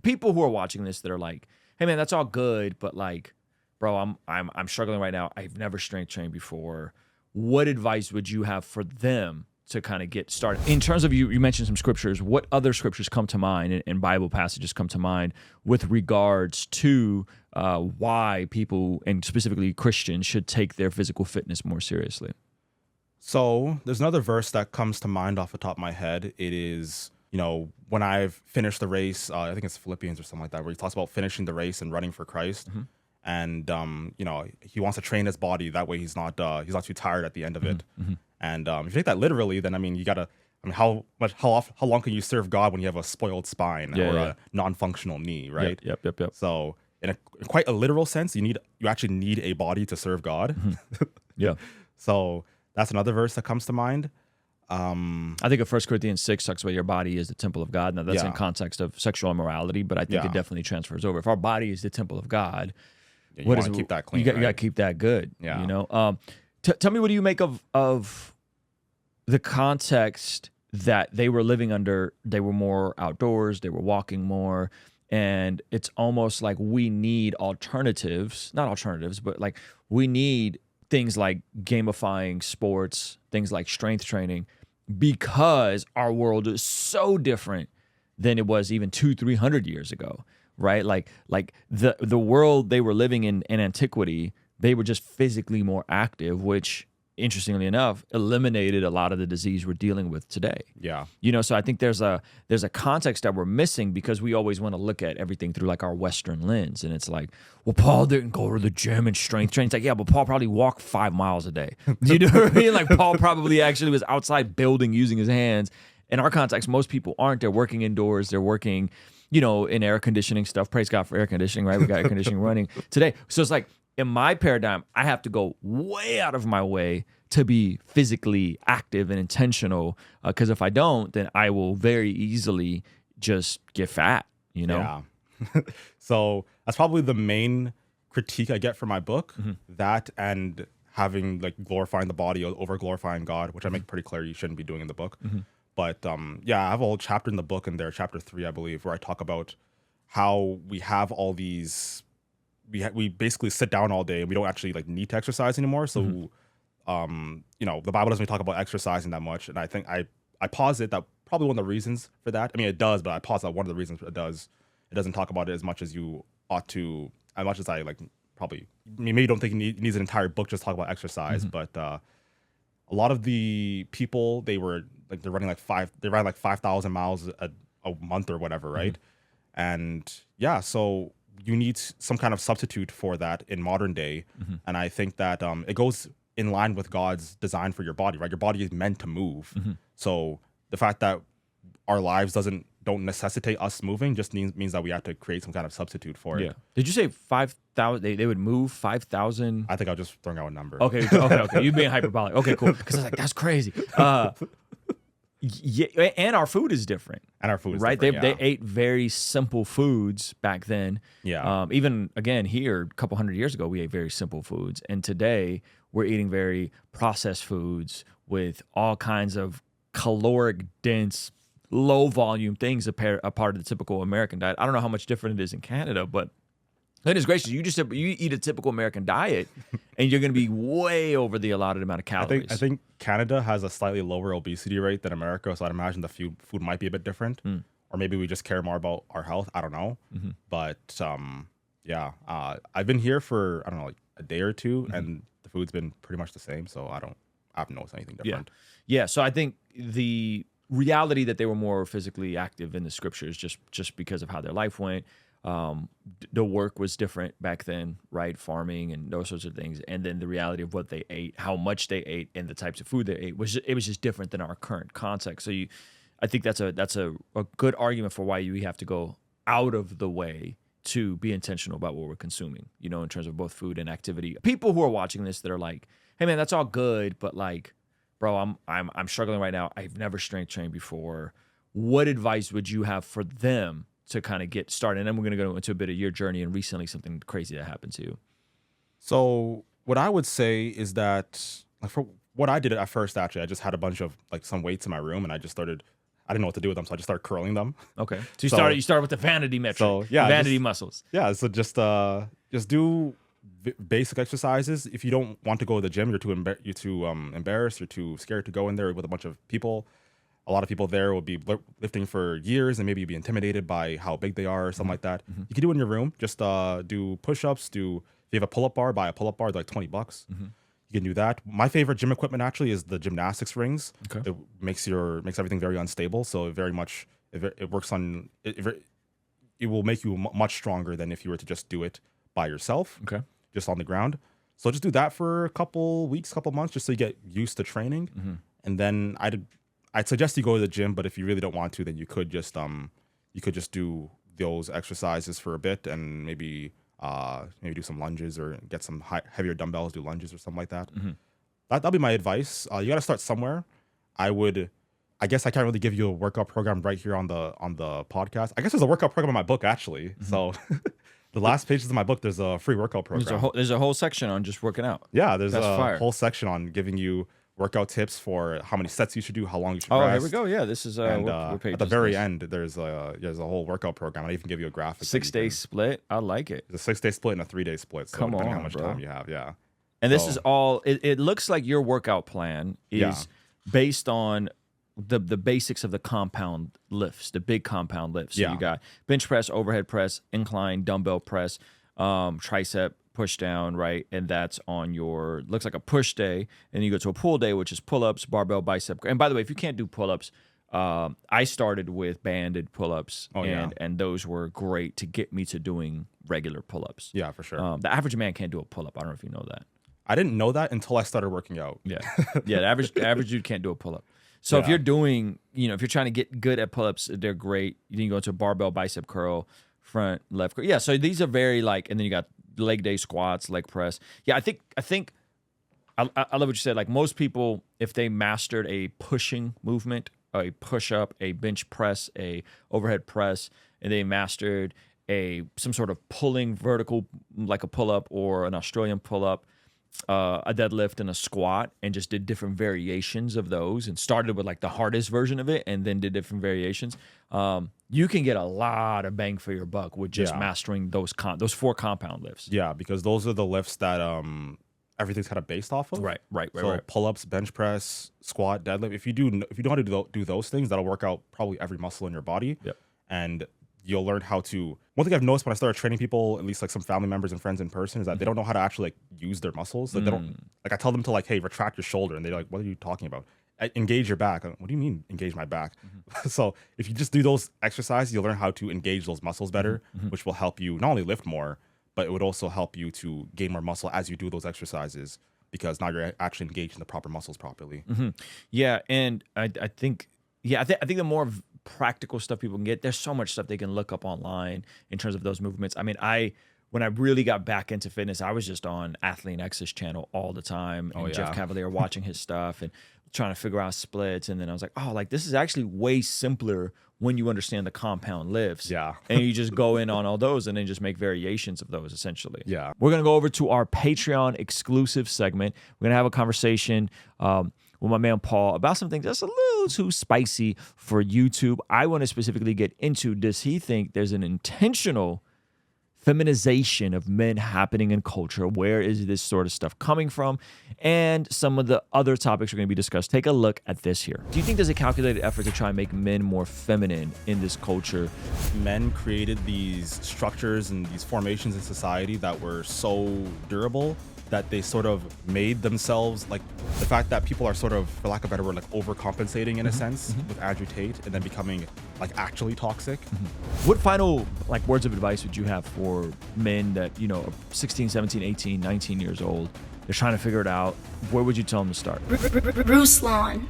people who are watching this that are like, hey man, that's all good, but like, bro, I'm struggling right now. I've never strength trained before. What advice would you have for them to kind of get started? In terms of you mentioned some scriptures. What other scriptures come to mind and Bible passages come to mind with regards to why people, and specifically Christians, should take their physical fitness more seriously? So there's another verse that comes to mind off the top of my head. It is, when I've finished the race, I think it's Philippians or something like that, where he talks about finishing the race and running for Christ. Mm-hmm. And, he wants to train his body. That way he's not too tired at the end of it. Mm-hmm. And if you take that literally, then, how long can you serve God when you have a spoiled spine or a non-functional knee, right? Yep. So in quite a literal sense, you actually need a body to serve God. Mm-hmm. Yeah. So that's another verse that comes to mind. I think of 1 Corinthians 6 talks about your body is the temple of God. Now that's in context of sexual immorality, but I think it definitely transfers over. If our body is the temple of God, you want to keep that clean. You got to keep that good. Yeah. Tell me, what do you make of the context that they were living under? They were more outdoors. They were walking more. And it's almost like we need alternatives, not alternatives, but like we need things like gamifying sports, things like strength training, because our world is so different than it was even 200-300 years ago, right? Like the world they were living in antiquity, they were just physically more active, which, interestingly enough, eliminated a lot of the disease we're dealing with today. Yeah. So I think there's a context that we're missing because we always want to look at everything through like our Western lens. And it's like, well, Paul didn't go to the gym and strength train. It's like, yeah, but Paul probably walked 5 miles a day. You know what I mean? Like Paul probably actually was outside building using his hands. In our context, most people aren't. They're working indoors. They're working, in air conditioning stuff. Praise God for air conditioning, right? We got air conditioning running today. So it's like, in my paradigm, I have to go way out of my way to be physically active and intentional, because if I don't, then I will very easily just get fat, Yeah. So that's probably the main critique I get from my book, that and having like glorifying the body over glorifying God, which I make pretty clear you shouldn't be doing in the book. But I have a whole chapter in the book, in there, chapter 3, I believe, where I talk about how we have all these, we basically sit down all day and we don't actually like need to exercise anymore. So the Bible doesn't really talk about exercising that much. And I think I posit that probably one of the reasons for that. I mean, it does, but I posit that one of the reasons it doesn't talk about it as much as you ought to, as much as I like probably, maybe you don't think it needs an entire book just to talk about exercise, but a lot of the people, they're running like 5,000 miles a month or whatever, right? And yeah, so you need some kind of substitute for that in modern day. And I think that it goes in line with God's design for your body, right? Your body is meant to move. So the fact that our lives don't necessitate us moving just means that we have to create some kind of substitute for it. Did you say 5,000? They would move 5,000? I think I was just throwing out a number. Okay. You're being hyperbolic. Okay, cool. Because I was like, that's crazy. Yeah, and our food is different. And our food is right. different, They ate very simple foods back then. Yeah. Even again here, a couple hundred years ago, we ate very simple foods, and today we're eating very processed foods with all kinds of caloric dense, low volume things a part of the typical American diet. I don't know how much different it is in Canada, but goodness gracious, you eat a typical American diet, and you're going to be way over the allotted amount of calories. I think Canada has a slightly lower obesity rate than America, so I'd imagine the food might be a bit different, or maybe we just care more about our health. I don't know, but I've been here for like a day or two, and the food's been pretty much the same, so I haven't noticed anything different. Yeah. So I think the reality that they were more physically active in the scriptures just because of how their life went. The work was different back then, right? Farming and those sorts of things. And then the reality of what they ate, how much they ate, and the types of food they ate was just different than our current context. So I think that's a good argument for why we have to go out of the way to be intentional about what we're consuming, in terms of both food and activity. People who are watching this that are like, hey man, that's all good, but like, bro, I'm struggling right now. I've never strength trained before. What advice would you have for them to kind of get started? And then we're going to go into a bit of your journey and recently something crazy that happened to you. So what I would say is that, like, for what I did at first, actually, I just had a bunch of like some weights in my room, and I just started I didn't know what to do with them, so I just started curling them. Okay. So you started with the vanity metric. So yeah, vanity muscles. Yeah. So just do basic exercises. If you don't want to go to the gym, you're too embarrassed, you're too scared to go in there with a bunch of people. A lot of people there will be lifting for years, and maybe you'll be intimidated by how big they are or something like that. You can do it in your room. Just do push-ups. If you have a pull-up bar, buy a pull-up bar. They're like $20. You can do that. My favorite gym equipment actually is the gymnastics rings. Okay. It makes everything very unstable. So it works on it will make you much stronger than if you were to just do it by yourself. Okay. Just on the ground. So just do that for a couple weeks, couple months, just so you get used to training. And then I'd suggest you go to the gym, but if you really don't want to, then you could just do those exercises for a bit, and maybe do some lunges or get some heavier dumbbells, do lunges or something like that. That'll be my advice. You got to start somewhere. I guess I can't really give you a workout program right here on the podcast. I guess there's a workout program in my book actually. So the last pages of my book, there's a free workout program. There's a whole section on just working out. Yeah, there's whole section on giving you workout tips for how many sets you should do, how long you should rest. Oh, here we go. Yeah, this is and at the very end, there's a whole workout program. I even give you a graphic. 6-day split. I like it. It's a 6-day split and a 3-day split. So depending how much time you have, yeah. And this is all. It looks like your workout plan is based on the basics of the compound lifts, the big compound lifts. So you got bench press, overhead press, incline, dumbbell press, tricep push down, right? And that's on your, looks like a push day. And you go to a pull day, which is pull-ups, barbell, bicep. And by the way, if you can't do pull-ups, I started with banded pull-ups, and those were great to get me to doing regular pull-ups. Yeah, for sure. The average man can't do a pull-up. I don't know if you know that. I didn't know that until I started working out. Yeah. Yeah, the average dude can't do a pull-up. So if you're doing, if you're trying to get good at pull-ups, they're great. You can go to a barbell, bicep curl, front, left curl. Yeah, so these are very and then you got leg day squats, leg press. Yeah, I think I love what you said. Like most people, if they mastered a pushing movement, a push-up, a bench press, a overhead press, and they mastered some sort of pulling vertical, like a pull-up or an Australian pull-up, a deadlift and a squat, and just did different variations of those, and started with like the hardest version of it and then did different variations. You can get a lot of bang for your buck with just mastering those 4 compound lifts. Yeah, because those are the lifts that everything's kind of based off of. Right. So pull-ups, bench press, squat, deadlift. If you know how to do those things, that'll work out probably every muscle in your body. Yep. And you'll learn how to. One thing I've noticed when I started training people, at least like some family members and friends in person, is that they don't know how to actually like use their muscles. Like they don't. Like I tell them to like, hey, retract your shoulder, and they're like, what are you talking about? Engage your back. What do you mean engage my back? So if you just do those exercises, you'll learn how to engage those muscles better, which will help you not only lift more, but it would also help you to gain more muscle as you do those exercises, because now you're actually engaging the proper muscles properly. Yeah, and I think the more practical stuff people can get, there's so much stuff they can look up online in terms of those movements. I mean, when I really got back into fitness, I was just on Athlete X's channel all the time, and Jeff Cavalier watching his stuff and trying to figure out splits. And then I was like, oh, like this is actually way simpler when you understand the compound lifts. Yeah. And you just go in on all those and then just make variations of those essentially. Yeah. We're going to go over to our Patreon exclusive segment. We're going to have a conversation with my man Paul about something that's a little too spicy for YouTube. I want to specifically get into, does he think there's an intentional feminization of men happening in culture? Where is this sort of stuff coming from? And some of the other topics are going to be discussed. Take a look at this here. Do you think there's a calculated effort to try and make men more feminine in this culture? Men created these structures and these formations in society that were so durable that they sort of made themselves, like the fact that people are sort of, for lack of a better word, like overcompensating in a sense with Andrew Tate, and then becoming like actually toxic. What final like words of advice would you have for men that, are 16, 17, 18, 19 years old? They're trying to figure it out. Where would you tell them to start? Ruslan